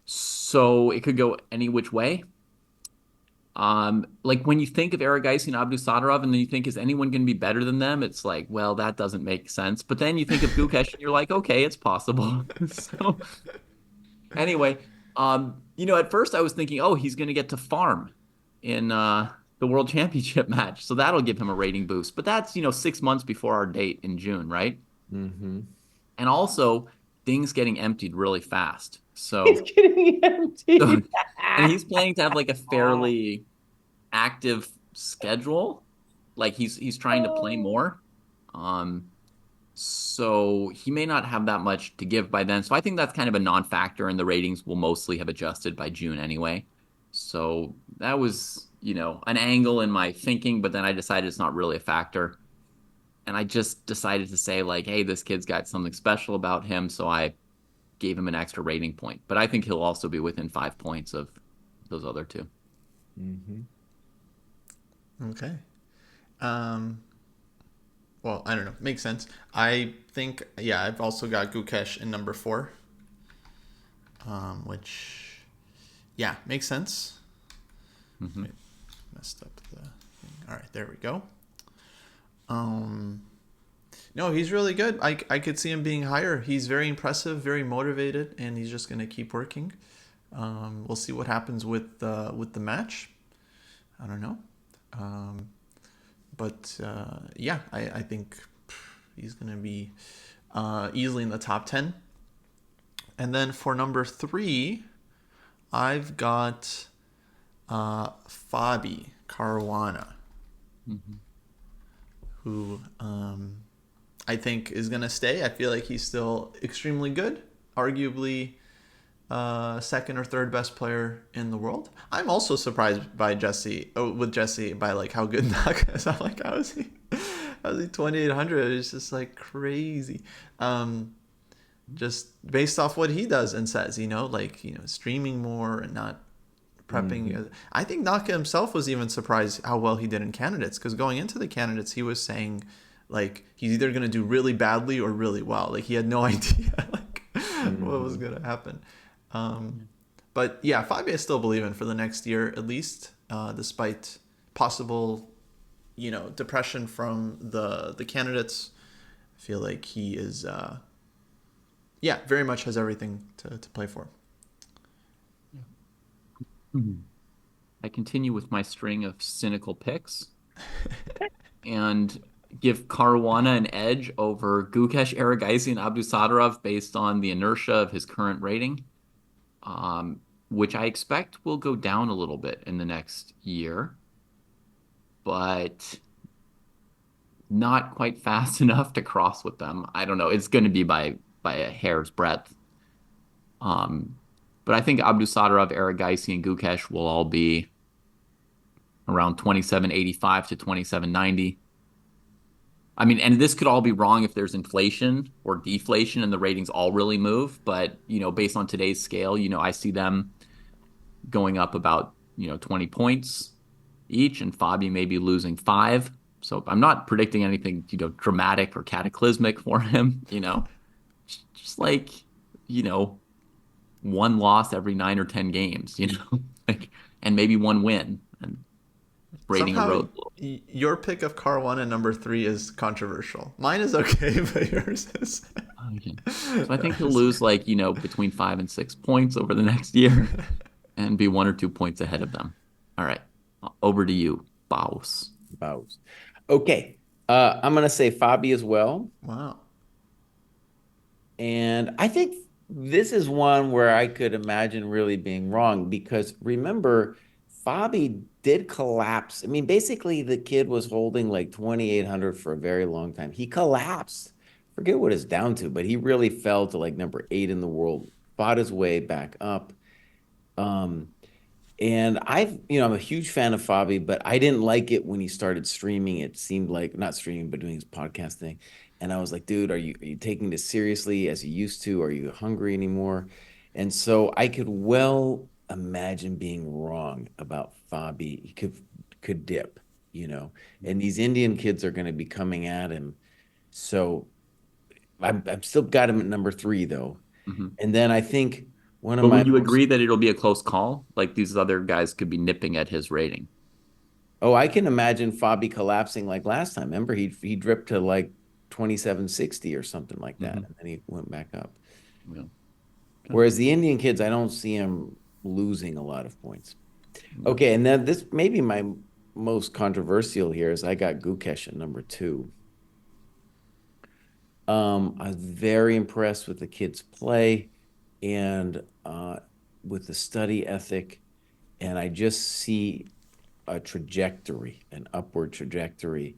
So it could go any which way. Like when you think of Erigaisi and Abdusadarov, and then you think, is anyone going to be better than them? It's like, well, that doesn't make sense. But then you think of Gukesh, and you're like, okay, it's possible. So anyway, at first I was thinking, oh, he's going to get to farm in the World Championship match, so that'll give him a rating boost. But that's 6 months before our date in June, right? Mm-hmm. And also things getting emptied really fast. It's getting So, empty. and he's planning to have like a fairly active schedule. Like he's trying to play more. Um, so he may not have that much to give by then. So I think that's kind of a non-factor, and the ratings will mostly have adjusted by June anyway. So that was, an angle in my thinking, but then I decided it's not really a factor. And I just decided to say, like, hey, this kid's got something special about him, so I gave him an extra rating point. But I think he'll also be within 5 points of those other two. Mm-hmm. Okay. Um, well, I don't know. Makes sense. I think, yeah, I've also got Gukesh in number 4, which, yeah, makes sense. Mm-hmm. Wait, messed up the thing. All right, there we go. Um, no, he's really good. I could see him being higher. He's very impressive, very motivated, and he's just going to keep working. We'll see what happens with the match. I don't know. But yeah, I think he's going to be easily in the top 10. And then for number 3, I've got Fabi Caruana, who I think is going to stay. I feel like he's still extremely good, arguably second or third best player in the world. I'm also surprised by Jesse by like how good Naka is. I'm like, how is he 2800? It's just like crazy. Just based off what he does and says, streaming more and not prepping. Mm-hmm. I think Naka himself was even surprised how well he did in candidates, because going into the candidates, he was saying like he's either going to do really badly or really well. Like he had no idea. Like what was Mhm. going to happen. Um, but yeah, Fabi I still believe in for the next year at least, despite possible, depression from the candidates. I feel like he is, yeah, very much has everything to play for. Mhm. I continue with my string of cynical picks and give Caruana an edge over Gukesh, Erigaisi, and Abdusadarov based on the inertia of his current rating, um, which I expect will go down a little bit in the next year, but not quite fast enough to cross with them. I don't know. It's going to be by a hair's breadth. Um, but I think Abdusadarov, Erigaisi, and Gukesh will all be around 2785 to 2790. I mean, and this could all be wrong if there's inflation or deflation and the ratings all really move. But, based on today's scale, I see them going up about, 20 points each, and Fabi maybe losing five. So I'm not predicting anything, dramatic or cataclysmic for him, just like, you know, one loss every 9 or 10 games, like, and maybe one win and rating Somehow, erodes a little. your pick of car one and number three is controversial. Mine is okay, but yours is. Okay. So I think he'll lose like, between 5 and 6 points over the next year and be 1 or 2 points ahead of them. All right. Over to you, Baus. Bows. Okay. I'm gonna say Fabi as well. Wow. And I think this is one where I could imagine really being wrong because remember, Fabi did collapse. I mean, basically, the kid was holding like 2,800 for a very long time. He collapsed. Forget what it's down to, but he really fell to like number 8 in the world, fought his way back up. Um, and I'm a huge fan of Fabi, but I didn't like it when he started streaming. It seemed like not streaming, but doing his podcast thing. And I was like, dude, are you taking this seriously as you used to? Are you hungry anymore? And so I could well imagine being wrong about Fabi. He could dip, you know. And these Indian kids are going to be coming at him. So I'm still got him at number 3 though. Hmm. And then I think one of But my would you most agree that it'll be a close call? Like these other guys could be nipping at his rating. Oh, I can imagine Fabi collapsing like last time. Remember, he dripped to like 2760 or something like that, Hmm. and then he went back up. Yeah. Okay. Whereas the Indian kids, I don't see him losing a lot of points. Yeah. Okay, and then this may be my most controversial here is I got Gukesh at number 2. I was very impressed with the kids' play and with the study ethic, and I just see a trajectory, an upward trajectory.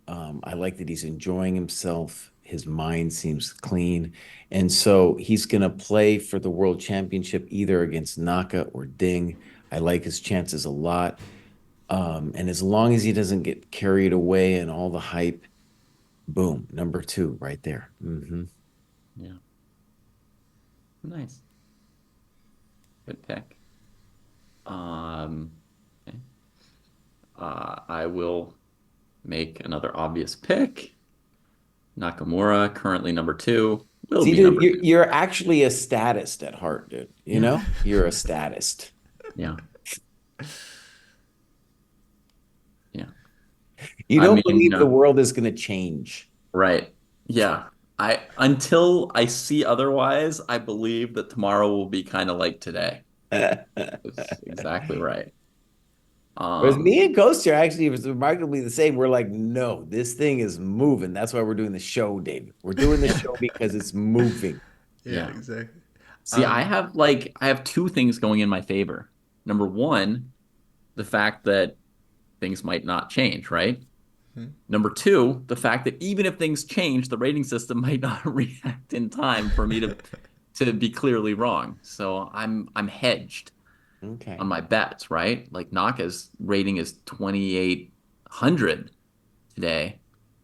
I like that he's enjoying himself. His mind seems clean. And so he's going to play for the world championship either against Naka or Ding. I like his chances a lot. And as long as he doesn't get carried away and all the hype, boom, number 2 right there. Yeah. Nice. Good pick. Um, okay. I will make another obvious pick. Nakamura, currently number 2, will See, be dude, number you're, 2. you're actually a statist at heart, dude. You Yeah. know, you're a statist. Yeah. Yeah. You I don't mean, believe the world is going to change. right. Yeah. Until I see otherwise, I believe that tomorrow will be kind of like today. That's exactly right. Whereas Um, me and Kostya actually was remarkably the same. We're like, no, this thing is moving. That's why we're doing the show, David. We're doing the show because it's moving. Yeah, yeah. exactly. See, I Um, have like I have two things going in my favor. Number one, the fact that things might not change, right? hmm. Number two, the fact that even if things change, the rating system might not react in time for me to be clearly wrong. So I'm hedged on Okay. my bets, right? Like Naka's rating is 2,800 today,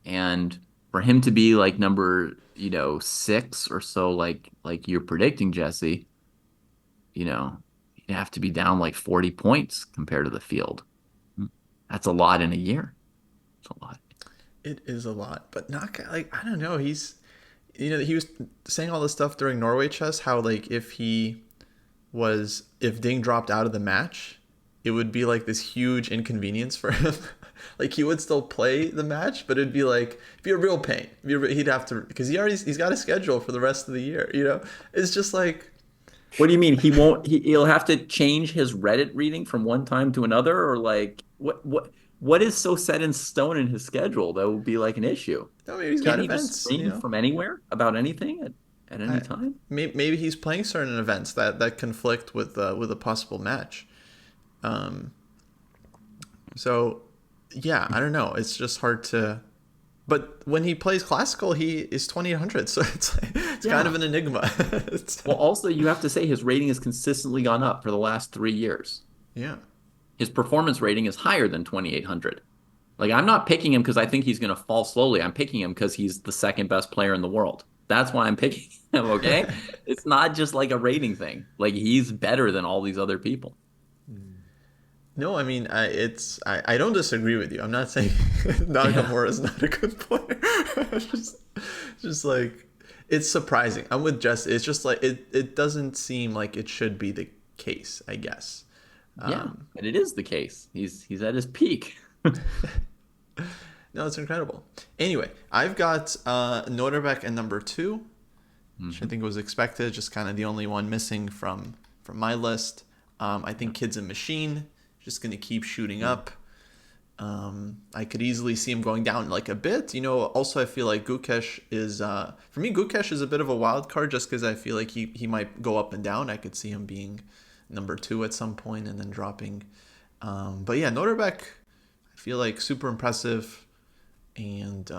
and for him to be like number, 6 or so, like you're predicting, Jesse, you have to be down like 40 points compared to the field. That's a lot in a year. It's a lot. It is a lot, but not like I don't know. he was saying all this stuff during Norway chess, how like if Ding dropped out of the match, it would be like this huge inconvenience for him. Like he would still play the match, but it'd be a real pain. He'd have to, because he's got a schedule for the rest of the year. It's just like, What do you mean he won't? He'll have to change his Reddit reading from one time to another, or like what is so set in stone in his schedule that would be like an issue? no, maybe he's got Can't he just events. stream from anywhere about anything at any I, time? maybe he's playing certain events that conflict with a possible match. Um, so yeah, I don't know. It's just hard to. But when he plays classical, he is 2800, so it's kind Yeah. of an enigma. Well, also you have to say his rating has consistently gone up for the last 3 years. Yeah. His performance rating is higher than 2800. Like I'm not picking him because I think he's going to fall slowly. I'm picking him because he's the second best player in the world. That's why I'm picking him, okay? It's not just like a rating thing. Like he's better than all these other people. No, I mean, I don't disagree with you. I'm not saying Nakamura is not a good player. It's just like it's surprising. I'm with Jesse. It's just like it doesn't seem like it should be the case, I guess. Yeah, but it is the case. He's at his peak. No, it's incredible. Anyway, I've got Noterbeck at number 2, which I think was expected. Just kind of the only one missing from my list. I think Kid's a Machine. Just going to keep shooting up. I could easily see him going down like a bit. Also I feel like Gukesh is, for me, Gukesh is a bit of a wild card just because I feel like he might go up and down. I could see him being number 2 at some point and then dropping. But yeah, Noterbeck, I feel like super impressive. And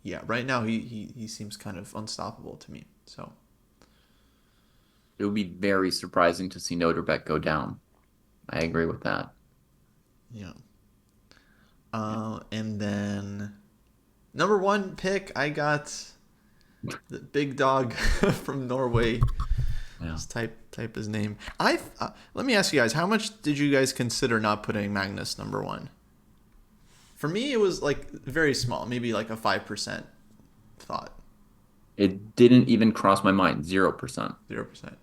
yeah, right now he seems kind of unstoppable to me. So It would be very surprising to see Notre Dame go down. I agree with that. yeah. And then number 1 pick, I got the big dog from Norway. Yeah. Just type his name. Let me ask you guys, how much did you guys consider not putting Magnus number 1? For me, it was like very small, maybe like a 5% thought. It didn't even cross my mind. 0%. 0%.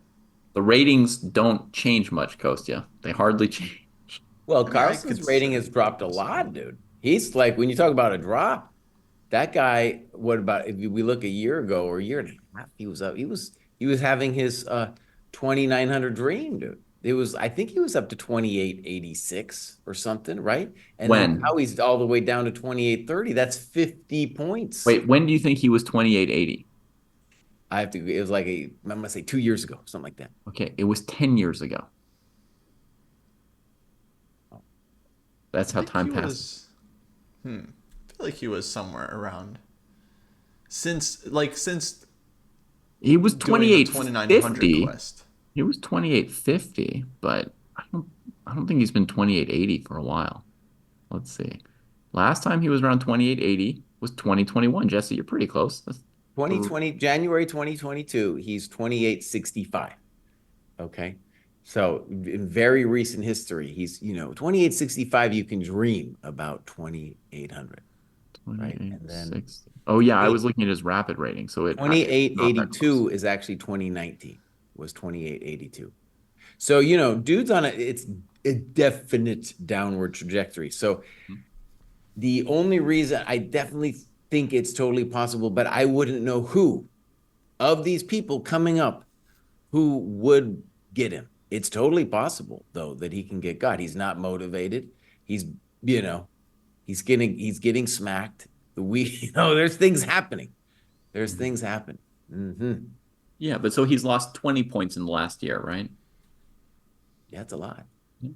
The ratings don't change much, Kostya. They hardly change. Well, I mean, I Carlson's rating has consider dropped a lot, dude. He's like, when you talk about a drop, that guy, what about if we look a year ago or a year and a half, he was up. He was having his 2900 dream, dude. I think he was up to 2886 or something, right? And then When? now he's all the way down to 2830. That's 50 points. Wait, when do you think he was 2880? It was like I'm gonna say 2 years ago, something like that. Okay, it was 10 years ago. That's I how think time he passes. I feel like he was somewhere around since He was doing the 2900 2850. quest. He was 2850, but I don't think he's been 2880 for a while. Let's see. Last time he was around 2880 was 2021. Jesse, you're pretty close. That's 2020, January 2022, he's 2865. Okay. So in very recent history, he's, 2865, you can dream about 2800, right? And then 2860. Oh yeah, I was looking at his rapid rating, so it's not that 2882 close. is actually 2019, was 2882. So, dude's it's a definite downward trajectory. So the only reason I definitely think it's totally possible, but I wouldn't know who of these people coming up who would get him. It's totally possible though that he can get got. He's not motivated. He's he's getting smacked. There's things happening. There's things happening. Mm-hmm. Yeah, but so he's lost 20 points in the last year, right? Yeah, it's a lot. Yeah.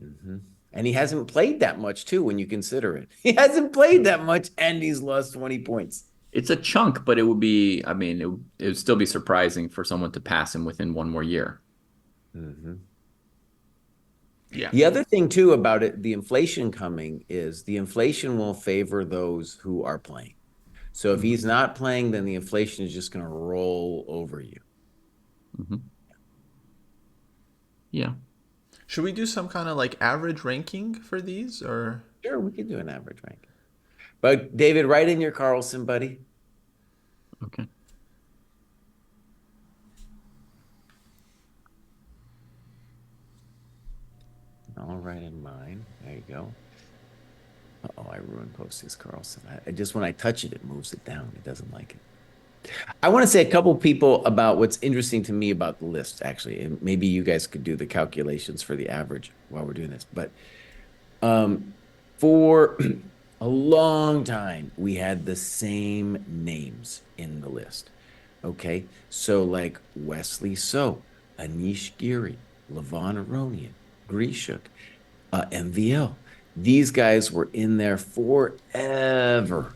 Mm-hmm. And he hasn't played that much too when you consider it. He hasn't played that much and he's lost 20 points. It's a chunk, but it would be, I mean, it would still be surprising for someone to pass him within one more year. Mm-hmm. Yeah. The other thing too about it, the inflation coming is the inflation will favor those who are playing. So if he's not playing, then the inflation is just going to roll over you. Mm-hmm. Yeah. Should we do some kind of like average ranking for these or? Sure, we could do an average ranking. But David, write in your Carlson, buddy. Okay. All right, in mine. There you go. Oh, I ruined Post's Carlson. I just when I touch it, it moves it down. It doesn't like it. I want to say a couple people about what's interesting to me about the list, actually, and maybe you guys could do the calculations for the average while we're doing this. But for a long time, we had the same names in the list. Okay, so like Wesley So, Anish Giri, Levon Aronian, Grishuk, MVL. These guys were in there forever,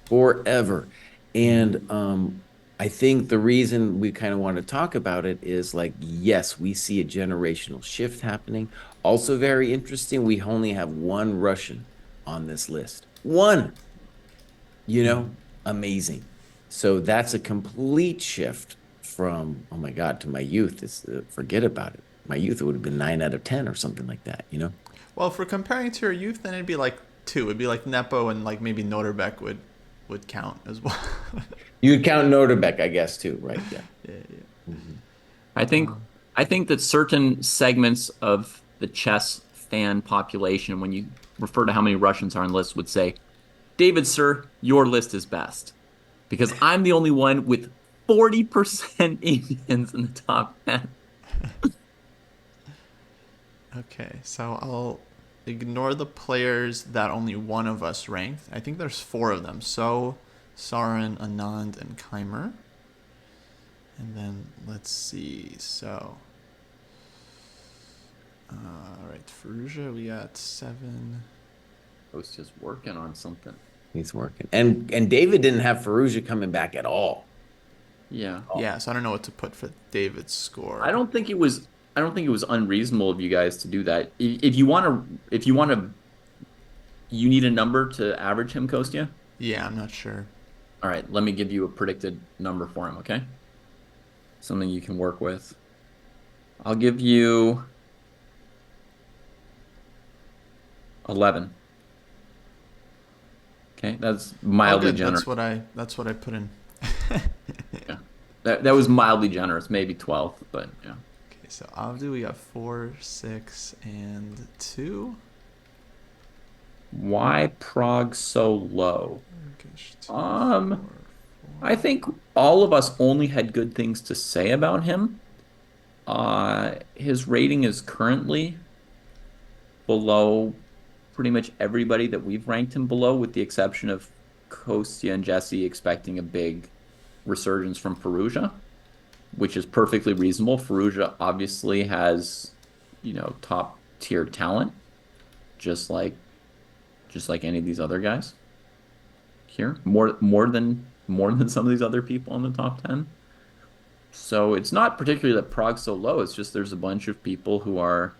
forever. And I think the reason we kind of want to talk about it is like, yes, we see a generational shift happening. Also, very interesting, we only have one Russian on this list. One, you know, amazing. So that's a complete shift from, oh my God, to my youth. It's forget about it. My youth, it would have been 9 out of 10 or something like that, you know? Well, if we're comparing to your youth, then it'd be like two. It'd be like Nepo and like maybe Noterbeck would count as well. You'd count Noterbeck, I guess, too, right? Yeah. Yeah, yeah. Mhm. I think I think that certain segments of the chess fan population, when you refer to how many Russians are on the list, would say, David, sir, your list is best. Because I'm the only one with 40% Indians in the top 10. Okay, so I'll ignore the players that only one of us ranked. I think there's four of them. So, Sarin, Anand, and Keimer. And then let's see. So, all right, Ferrugia, we got 7. I was just working on something. He's working. And David didn't have Ferrugia coming back at all. Yeah. Yeah, so I don't know what to put for David's I score. don't think it was I don't think it was unreasonable of you guys to do that. If you want to you need a number to average him, Kostya? Yeah, I'm not sure. All right, let me give you a predicted number for him, okay? Something you can work with. I'll give you 11. Okay, that's Oh, mildly good. generous. That's what I put in. Yeah. That was mildly generous, maybe 12, but yeah. Okay, so Avdu, we got 4, 6, and 2. Why Prague so low? Turkish 2, 4, Um, 4. I think all of us only had good things to say about him. His rating is currently below pretty much everybody that we've ranked him below, with the exception of Kostya and Jesse expecting a big resurgence from Ferrugia, which is perfectly reasonable. Ferrugia obviously has, top tier talent, just like any of these other guys here. More than some of these other people in the top 10. So it's not particularly that Prague's so low, it's just there's a bunch of people who are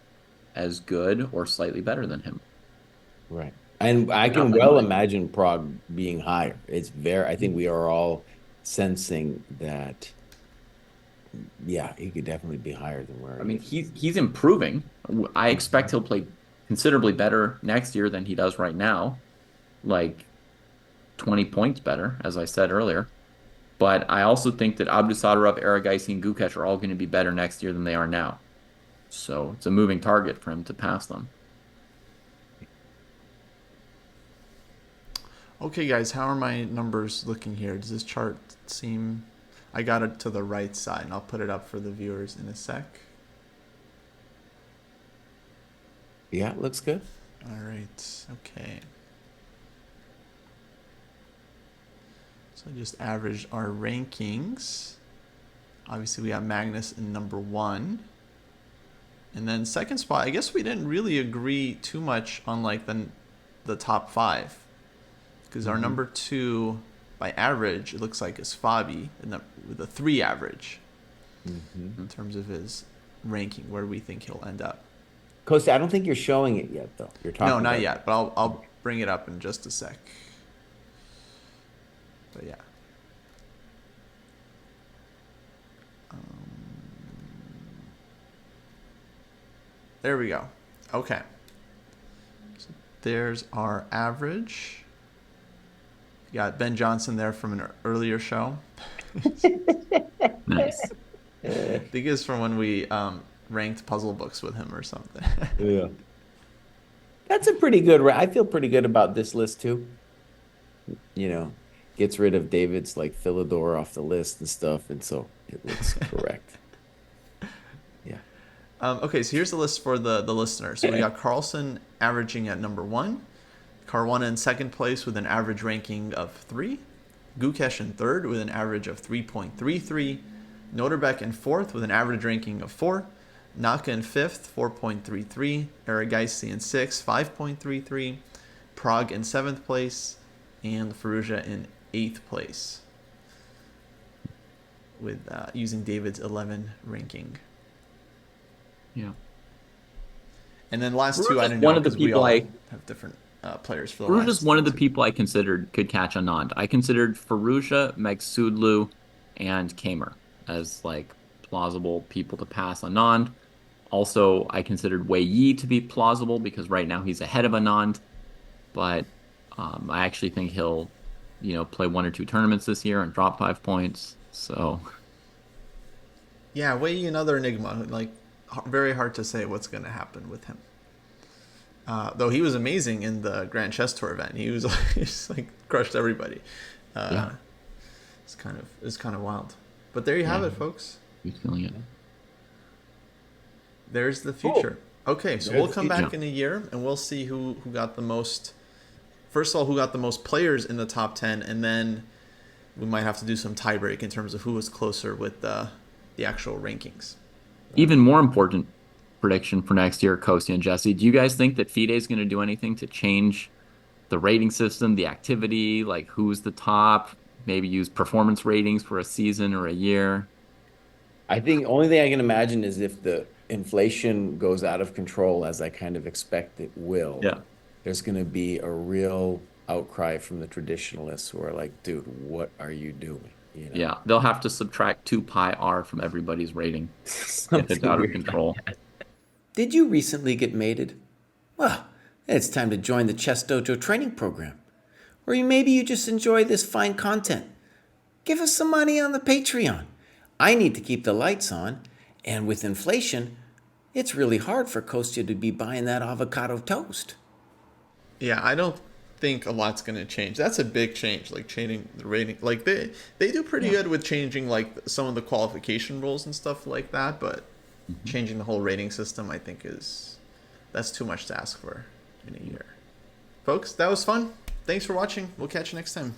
as good or slightly better than him. Right. And I Not can by well much. imagine Prague being higher. I think we are all sensing that, yeah, he could definitely be higher than where I he mean, is. he's improving. I expect Mhm. he'll play considerably better next year than he does right now, like 20 points better, as I said earlier. But I also think that Abdusadarov, Aragaisi, and Gukesh are all going to be better next year than they are now. So it's a moving target for him to pass them. Okay, guys, how are my numbers looking here? Does this chart seem... I got it to the right side, and I'll put it up for the viewers in a sec. Yeah, looks good. All right, okay. So I just averaged our rankings. Obviously, we got Magnus in number 1. And then second spot, I guess we didn't really agree too much on like the top 5. Because our number 2 by average, it looks like is Fabi with a 3 average Mm-hmm. in terms of his ranking, where we think he'll end up. Costa, I don't think you're showing it yet, though. You're No, talking not about yet, but I'll bring it up in just a sec. But yeah. There we go. Okay. So there's our average. got Ben Johnson there from an earlier show. Nice. I think it's from when we ranked puzzle books with him or something. Yeah. That's a pretty good. I feel pretty good about this list too. You know, gets rid of David's like Philidor off the list and stuff, and so it looks correct. Yeah. Okay, so here's the list for the listeners. So we got Carlsen averaging at number 1, Caruana in second place with an average ranking of 3, Gukesh in third with an average of 3.33, Noterbeck in fourth with an average ranking of 4, Naka in fifth, 4.33, Arageisi in sixth, 5.33, Prague in seventh place, and Firouzja in eighth place with using David's 11 ranking. Yeah. And then last two, I don't know, because we all have different players for the last. Firouzja's one of the people I considered could catch Anand. I considered Firouzja, Magsudlu, and Kamer as like plausible people to pass Anand. Also, I considered Wei Yi to be plausible because right now he's ahead of Anand, but I actually think he'll, play 1 or 2 tournaments this year and drop 5 points. So, yeah, Wei Yi, another enigma. Like, very hard to say what's going to happen with him. Though he was amazing in the Grand Chess Tour event, he just like crushed everybody. Yeah. It's kind of wild. But there you have it, folks. He's feeling it. There's the future. Okay, so we'll come back in a year and we'll see who got the most. First of all, who got the most players in the top 10, and then we might have to do some tiebreak in terms of who was closer with the actual rankings. Even more important prediction for next year, Kostya and Jesse. Do you guys think that FIDE is going to do anything to change the rating system, the activity, like who's the top? Maybe use performance ratings for a season or a year? I think only thing I can imagine is if the inflation goes out of control, as I kind of expect it will. Yeah. There's going to be a real outcry from the traditionalists who are like, dude, what are you doing? Yeah, they'll have to subtract 2 pi r from everybody's rating if it's out of control. Did you recently get mated? Well, it's time to join the ChessDojo training program. Or maybe you just enjoy this fine content. Give us some money on the Patreon. I need to keep the lights on, and with inflation, it's really hard for Kostya to be buying that avocado toast. Yeah, I don't think a lot's going to change. That's a big change, like changing the rating. Like they do pretty good with changing like some of the qualification rules and stuff like that, but changing the whole rating system, I think that's too much to ask for in a year. Folks, that was fun. Thanks for watching. We'll catch you next time.